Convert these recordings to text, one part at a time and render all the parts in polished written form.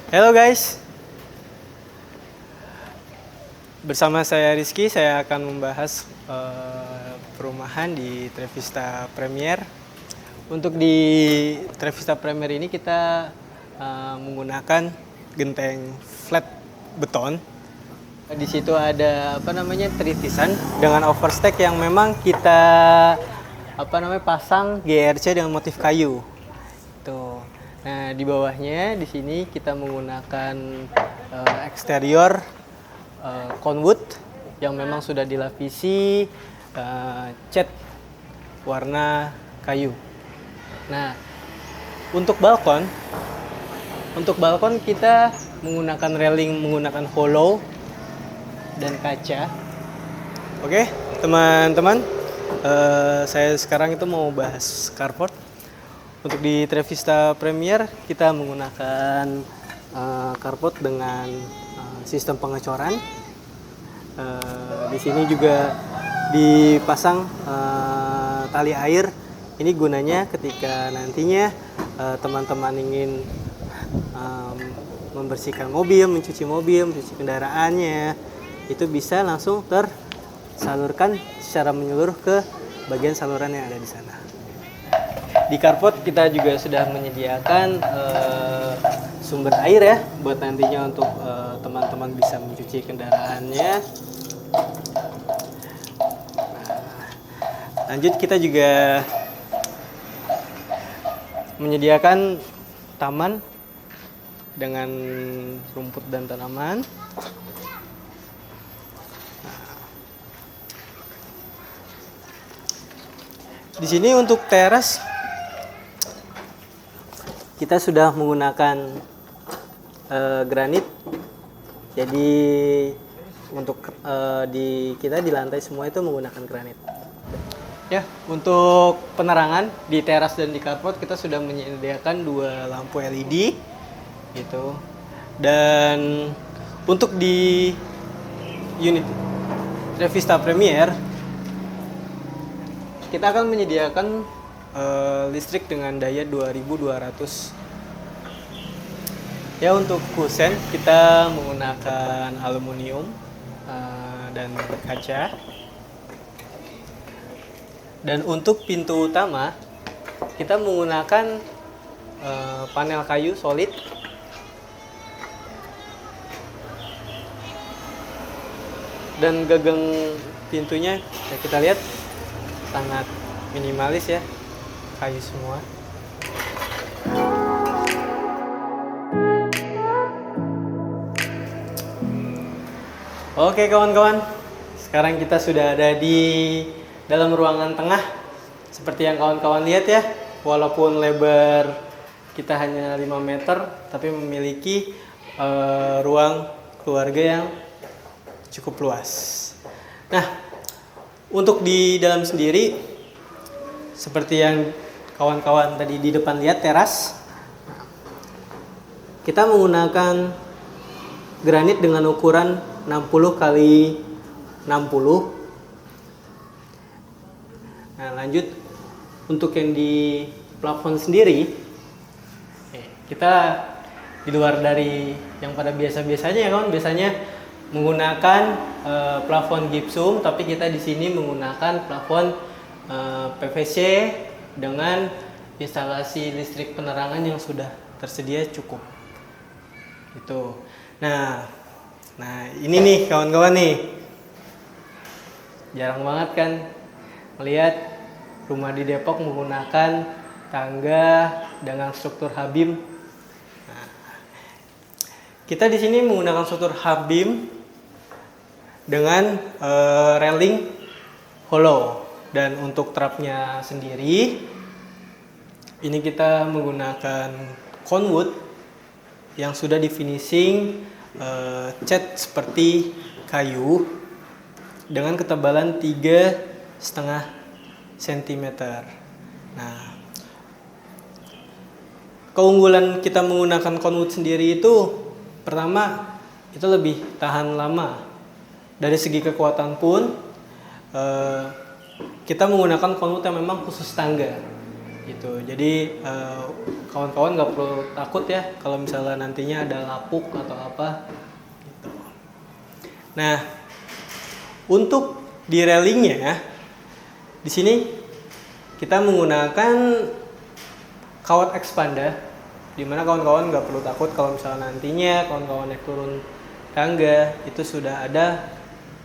Halo guys, bersama saya Rizky, saya akan membahas perumahan di Trevista Premier. Untuk di Trevista Premier ini kita menggunakan genteng flat beton. Di situ ada tritisan dengan overstack yang memang kita pasang GRC dengan motif kayu. Tuh. Nah, di bawahnya di sini kita menggunakan eksterior conwood yang memang sudah dilapisi cat warna kayu. Nah, untuk balkon kita menggunakan railing menggunakan hollow dan kaca. Oke, teman-teman, saya sekarang itu mau bahas carport. Untuk di Trevista Premier kita menggunakan carport dengan sistem pengecoran. Di sini juga dipasang tali air. Ini gunanya ketika nantinya teman-teman ingin membersihkan mobil, mencuci kendaraannya, itu bisa langsung tersalurkan secara menyeluruh ke bagian saluran yang ada di sana. Di carport kita juga sudah menyediakan sumber air ya, buat nantinya untuk teman-teman bisa mencuci kendaraannya. Lanjut, kita juga menyediakan taman dengan rumput dan tanaman. Di sini untuk teras kita sudah menggunakan granit. Jadi untuk kita di lantai semua itu menggunakan granit. Ya, untuk penerangan di teras dan di carport kita sudah menyediakan 2 lampu LED gitu. Dan untuk di unit Trevista Premier kita akan menyediakan listrik dengan daya 2200. Ya, untuk kusen kita menggunakan aluminium dan kaca. Dan untuk pintu utama kita menggunakan panel kayu solid. Dan gagang pintunya ya kita lihat sangat minimalis ya, kayu semua. Oke kawan-kawan, sekarang kita sudah ada di dalam ruangan tengah. Seperti yang kawan-kawan lihat ya, walaupun lebar kita hanya 5 meter, tapi memiliki ruang keluarga yang cukup luas. Nah, untuk di dalam sendiri, seperti yang kawan-kawan tadi di depan lihat teras, kita menggunakan granit dengan ukuran 60 kali 60. Nah, lanjut untuk yang di plafon sendiri, kita di luar dari yang pada biasa-biasanya ya kawan, biasanya menggunakan plafon gypsum, tapi kita di sini menggunakan plafon PVC dengan instalasi listrik penerangan yang sudah tersedia cukup. Itu. Nah ini nih kawan-kawan nih. Jarang banget kan melihat rumah di Depok menggunakan tangga dengan struktur H-beam. Nah, kita di sini menggunakan struktur H-beam dengan railing hollow, dan untuk trapnya sendiri ini kita menggunakan conwood yang sudah di finishing cat seperti kayu dengan ketebalan 3,5 cm. Nah, keunggulan kita menggunakan conwood sendiri itu pertama itu lebih tahan lama. Dari segi kekuatan pun kita menggunakan conwood yang memang khusus tangga gitu. Jadi kawan-kawan nggak perlu takut ya kalau misalnya nantinya ada lapuk atau apa gitu. Nah, untuk di railingnya di sini kita menggunakan kawat expander, dimana kawan-kawan nggak perlu takut kalau misalnya nantinya kawan-kawan naik turun tangga itu sudah ada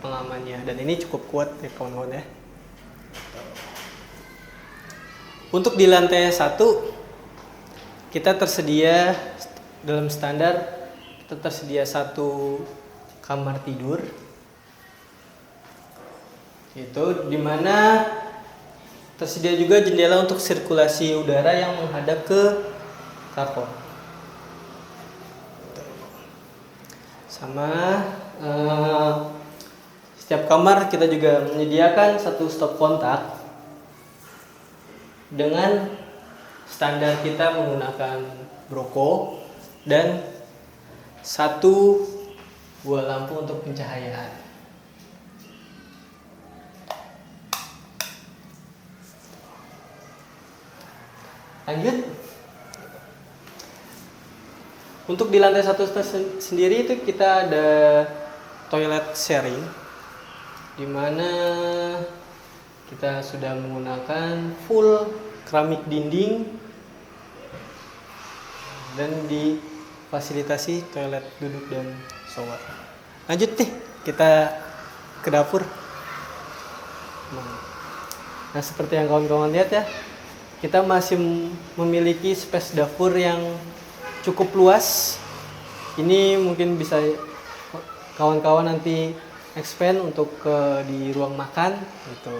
pengamannya, dan ini cukup kuat ya kawan-kawan ya. Untuk di lantai 1 kita tersedia dalam standar, kita tersedia 1 kamar tidur, itu dimana tersedia juga jendela untuk sirkulasi udara yang menghadap ke karbon. Sama setiap kamar kita juga menyediakan 1 stop kontak dengan standar kita menggunakan broko dan 1 buah lampu untuk pencahayaan. Lanjut. Untuk di lantai 1 sendiri itu kita ada toilet sharing, di mana kita sudah menggunakan full keramik dinding dan difasilitasi toilet duduk dan shower. Lanjut nih, kita ke dapur. Nah, seperti yang kawan-kawan lihat ya, kita masih memiliki space dapur yang cukup luas. Ini mungkin bisa kawan-kawan nanti expand untuk di ruang makan gitu.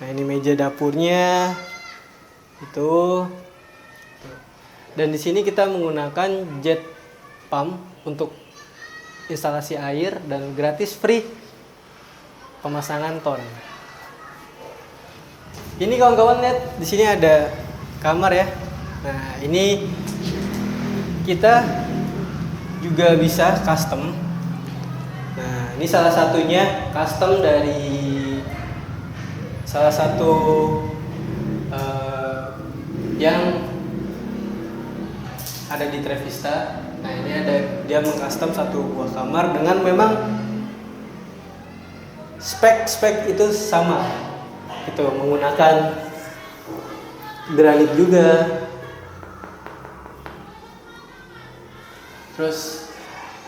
Nah, ini meja dapurnya itu. Dan di sini kita menggunakan jet pump untuk instalasi air dan gratis free pemasangan ton. Ini kawan-kawan lihat, di sini ada kamar ya. Nah, ini kita juga bisa custom. Nah, ini salah satunya custom dari salah satu yang ada di Trevista. Nah, ini ada dia mengcustom 1 buah kamar dengan memang spek itu sama. Itu menggunakan granit juga. Terus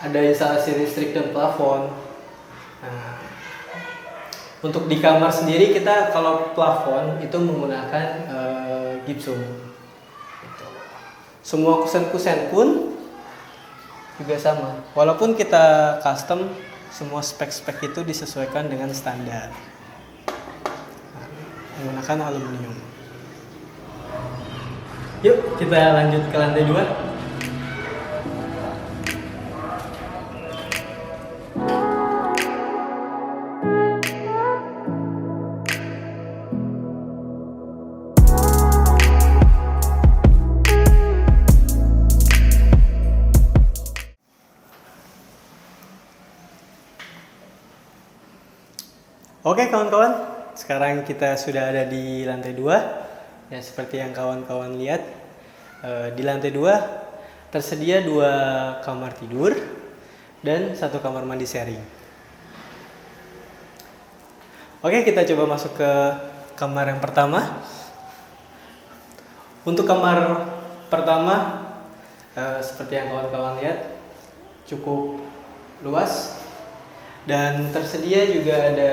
ada instalasi listrik dan plafon. Nah, untuk di kamar sendiri kita kalau plafon itu menggunakan gypsum. Gitu. Semua kusen-kusen pun juga sama. Walaupun kita custom, semua spek-spek itu disesuaikan dengan standar. Nah, menggunakan aluminium. Yuk kita lanjut ke lantai 2. Oke kawan-kawan, sekarang kita sudah ada di lantai 2. Ya, seperti yang kawan-kawan lihat, di lantai 2 tersedia 2 kamar tidur dan 1 kamar mandi sharing. Oke, kita coba masuk ke kamar yang pertama. Untuk kamar pertama, seperti yang kawan-kawan lihat, cukup luas dan tersedia juga ada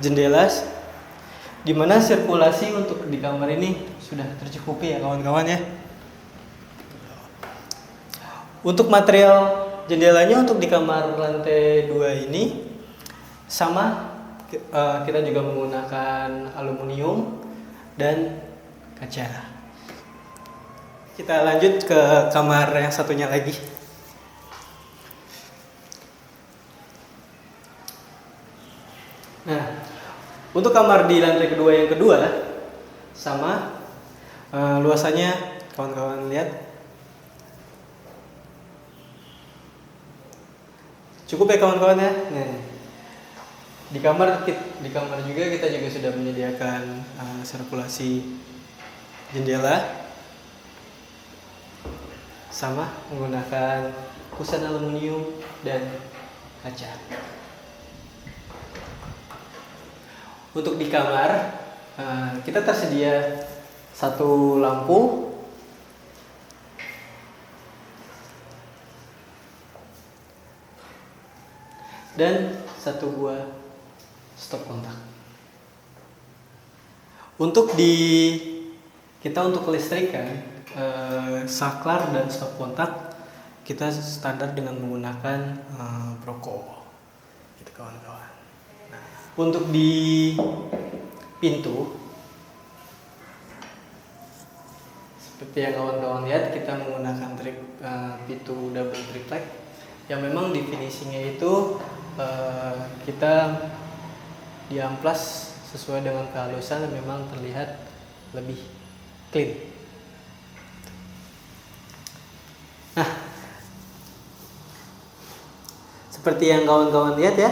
jendela, di mana sirkulasi untuk di kamar ini sudah tercukupi ya kawan-kawan ya. Untuk material jendelanya untuk di kamar lantai 2 ini sama, kita juga menggunakan aluminium dan kaca. Kita lanjut ke kamar yang satunya lagi. Nah, untuk kamar di lantai kedua yang kedua sama, luasannya kawan-kawan lihat cukup ya kawan-kawan ya. Nah, di kamar juga kita juga sudah menyediakan sirkulasi jendela sama menggunakan kusen aluminium dan kaca. Untuk di kamar kita tersedia satu lampu dan satu buah stop kontak. Untuk kelistrikan, saklar dan stop kontak kita standar dengan menggunakan Broco gitu kawan-kawan. Nah, untuk di pintu seperti yang kawan-kawan lihat, kita menggunakan pintu double triplek yang memang di finishingnya itu kita diamplas sesuai dengan kehalusan dan memang terlihat lebih clean. Nah, seperti yang kawan-kawan lihat ya,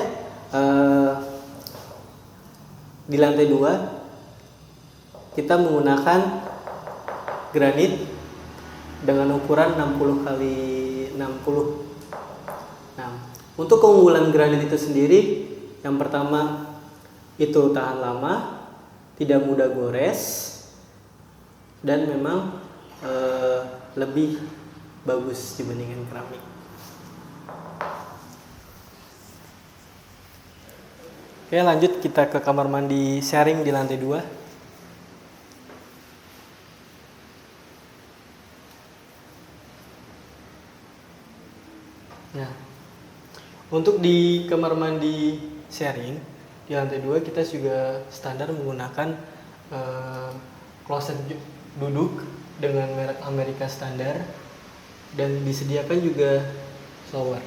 di lantai 2 kita menggunakan granit dengan ukuran 60 kali 60. Nah, untuk keunggulan granit itu sendiri, yang pertama itu tahan lama, tidak mudah gores, dan memang lebih bagus dibandingkan keramik. Oke, lanjut kita ke kamar mandi sharing di lantai 2. Nah, untuk di kamar mandi sharing di lantai 2 kita juga standar menggunakan kloset duduk dengan merek Amerika standar dan disediakan juga shower.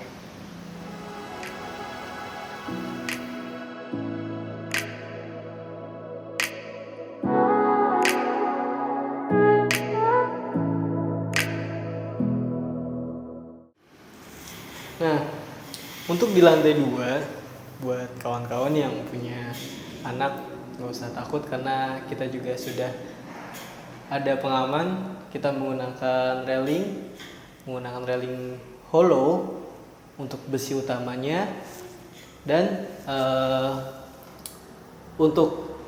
Nah, untuk di lantai 2 buat kawan-kawan yang punya anak, nggak usah takut karena kita juga sudah ada pengaman. Kita menggunakan railing hollow untuk besi utamanya, dan untuk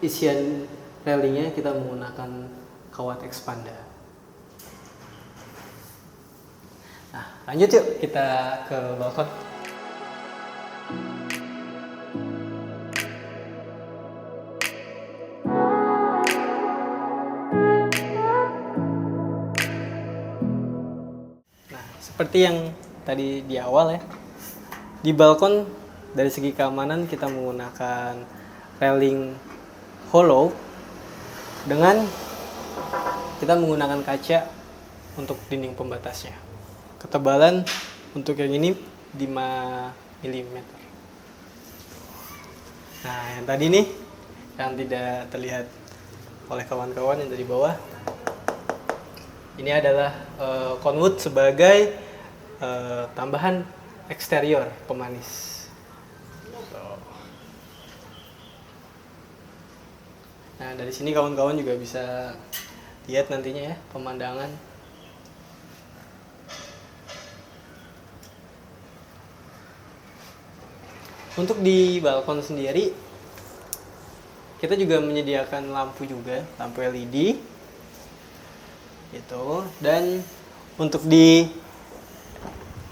isian railingnya kita menggunakan kawat expander. Nah, lanjut yuk kita ke balkon. Seperti yang tadi di awal ya, di balkon dari segi keamanan kita menggunakan railing hollow dengan kita menggunakan kaca untuk dinding pembatasnya. Ketebalan untuk yang ini 5 mm. Nah, yang tadi nih yang tidak terlihat oleh kawan-kawan yang dari bawah, ini adalah conwood sebagai tambahan eksterior pemanis. Nah, dari sini kawan-kawan juga bisa lihat nantinya ya pemandangan. Untuk di balkon sendiri kita juga menyediakan lampu juga, lampu LED gitu. Dan untuk di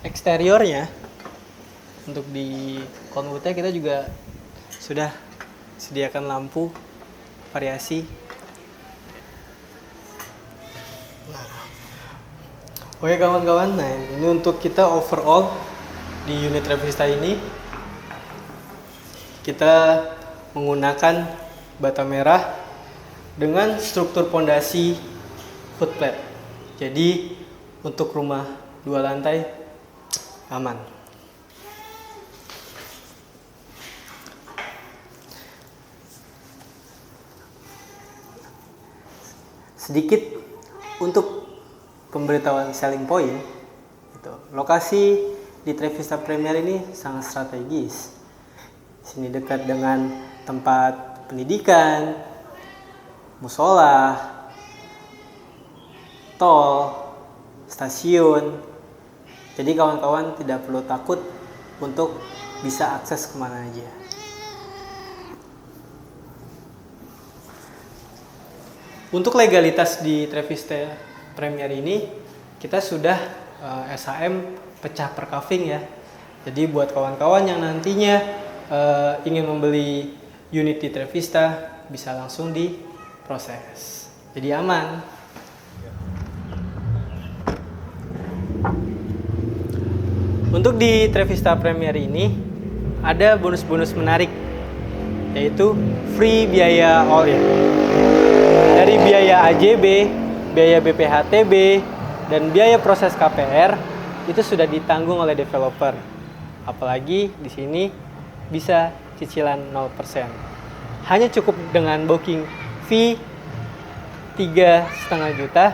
eksteriornya, untuk di konwutnya kita juga sudah sediakan lampu variasi. Nah, oke kawan-kawan, nah ini untuk kita overall di unit Revista ini kita menggunakan bata merah dengan struktur pondasi foot plate. Jadi untuk rumah 2 lantai aman. Sedikit untuk pemberitahuan selling point, gitu. Lokasi di Trevista Premier ini sangat strategis. Sini dekat dengan tempat pendidikan, musola, tol, stasiun. Jadi kawan-kawan tidak perlu takut untuk bisa akses kemana aja. Untuk legalitas di Trevista Premier ini, kita sudah SHM pecah per kaving ya. Jadi buat kawan-kawan yang nantinya ingin membeli unit di Trevista, bisa langsung diproses. Jadi aman. Untuk di Trevista Premier ini, ada bonus-bonus menarik, yaitu free biaya all in. Dari biaya AJB, biaya BPHTB, dan biaya proses KPR itu sudah ditanggung oleh developer. Apalagi di sini bisa cicilan 0%. Hanya cukup dengan booking fee 3,5 juta,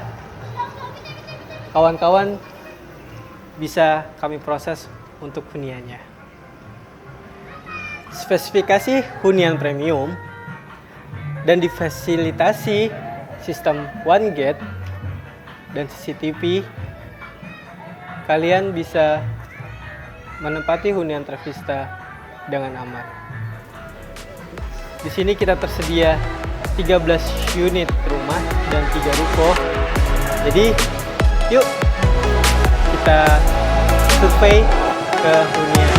kawan-kawan bisa kami proses untuk huniannya. Spesifikasi hunian premium dan difasilitasi sistem one gate dan CCTV, kalian bisa menempati hunian Trevista dengan aman. Di sini kita tersedia 13 unit rumah dan 3 ruko. Jadi, yuk kita survei ke hunian